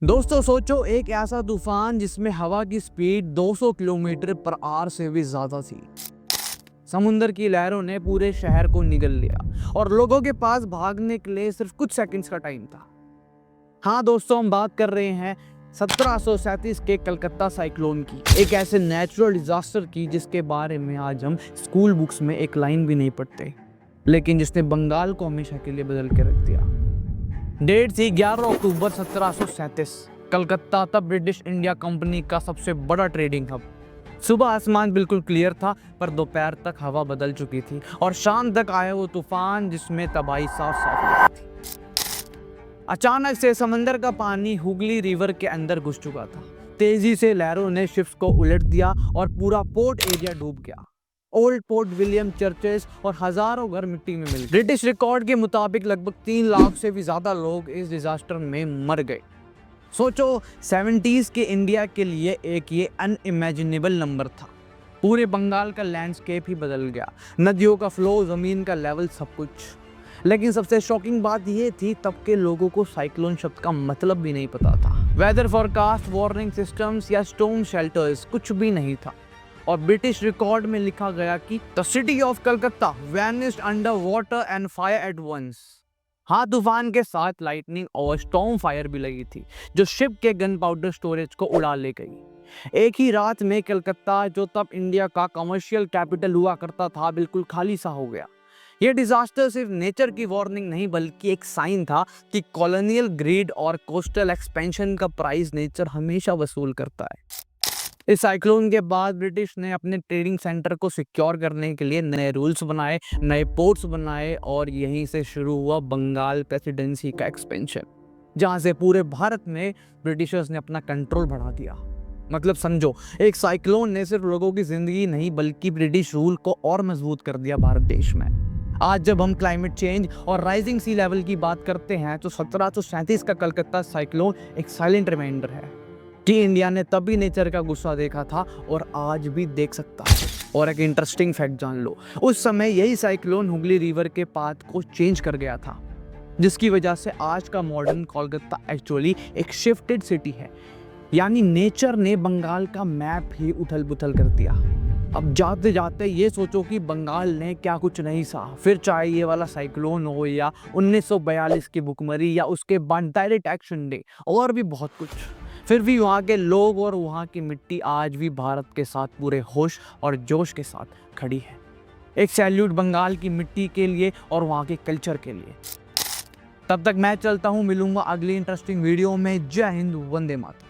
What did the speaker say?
दोस्तों सोचो, एक ऐसा तूफान जिसमें हवा की स्पीड 200 किलोमीटर पर आवर से भी ज्यादा थी। समुद्र की लहरों ने पूरे शहर को निगल लिया और लोगों के पास भागने के लिए सिर्फ कुछ सेकंड्स का टाइम था। हाँ दोस्तों, हम बात कर रहे हैं 1737 के कलकत्ता साइक्लोन की, एक ऐसे नेचुरल डिजास्टर की जिसके बारे में आज हम स्कूल बुक्स में एक लाइन भी नहीं पढ़ते, लेकिन जिसने बंगाल को हमेशा के लिए बदल के रख दिया। डेट थी 11 अक्टूबर 1737। कलकत्ता तब ब्रिटिश इंडिया कंपनी का सबसे बड़ा ट्रेडिंग हब। सुबह आसमान बिल्कुल क्लियर था, पर दोपहर तक हवा बदल चुकी थी और शाम तक आया वो तूफान जिसमें तबाही साफ साफ थी। अचानक से समंदर का पानी हुगली रिवर के अंदर घुस चुका था। तेजी से लहरों ने शिप्स को उलट दिया और पूरा पोर्ट एरिया डूब गया। ओल्ड पोर्ट विलियम चर्चेस और हजारों घर मिट्टी में मिल गए। ब्रिटिश रिकॉर्ड के मुताबिक लगभग 3 लाख से भी ज्यादा लोग इस डिजास्टर में मर गए। सोचो, 70s के इंडिया के लिए एक ये अनइमेजिनेबल नंबर था। पूरे बंगाल का लैंडस्केप ही बदल गया, नदियों का फ्लो, जमीन का लेवल, सब कुछ। लेकिन सबसे शॉकिंग बात यह थी, तब के लोगों को साइक्लोन शब्द का मतलब भी नहीं पता था। वेदर फोरकास्ट, वार्निंग सिस्टम्स या स्टॉर्म शेल्टर्स कुछ भी नहीं था। और ब्रिटिश रिकॉर्ड में लिखा गया कि the city of Calcutta vanished under water and fire at once. हाँ, तूफान के साथ लाइटनिंग और स्टॉर्म फायर भी लगी थी, जो शिप के गन पाउडर स्टोरेज को उड़ा ले गई। एक ही रात में कलकत्ता, जो तब इंडिया का कमर्शियल कैपिटल हुआ करता था, बिल्कुल खाली सा हो गया। यह डिजास्टर सिर्फ नेचर की वार्निंग नहीं, बल्कि एक साइन था कि कॉलोनियल ग्रीड और कोस्टल एक्सपेंशन का प्राइस नेचर हमेशा वसूल करता है। इस साइक्लोन के बाद ब्रिटिश ने अपने ट्रेडिंग सेंटर को सिक्योर करने के लिए नए रूल्स बनाए, नए पोर्ट्स बनाए और यहीं से शुरू हुआ बंगाल प्रेसिडेंसी का एक्सपेंशन, जहां से पूरे भारत में ब्रिटिशर्स ने अपना कंट्रोल बढ़ा दिया। मतलब समझो, एक साइक्लोन ने सिर्फ लोगों की जिंदगी नहीं, बल्कि ब्रिटिश रूल को और मजबूत कर दिया भारत देश में। आज जब हम क्लाइमेट चेंज और राइजिंग सी लेवल की बात करते हैं, तो 1737 का कलकत्ता साइक्लोन एक साइलेंट रिमाइंडर है कि इंडिया ने तभी नेचर का गुस्सा देखा था और आज भी देख सकता है। और एक इंटरेस्टिंग फैक्ट जान लो, उस समय यही साइक्लोन हुगली रिवर के पाथ को चेंज कर गया था, जिसकी वजह से आज का मॉडर्न कोलकाता एक्चुअली एक शिफ्टेड सिटी है। यानी नेचर ने बंगाल का मैप ही उथल पुथल कर दिया। अब जाते जाते ये सोचो कि बंगाल ने क्या कुछ नहीं सहा, फिर चाहे ये वाला साइक्लोन हो या 1942 की भुखमरी या उसके बाद डायरेक्ट एक्शन डे और भी बहुत कुछ। फिर भी वहाँ के लोग और वहाँ की मिट्टी आज भी भारत के साथ पूरे होश और जोश के साथ खड़ी है। एक सैल्यूट बंगाल की मिट्टी के लिए और वहाँ के कल्चर के लिए। तब तक मैं चलता हूँ, मिलूंगा अगली इंटरेस्टिंग वीडियो में। जय हिंद, वंदे मातरम।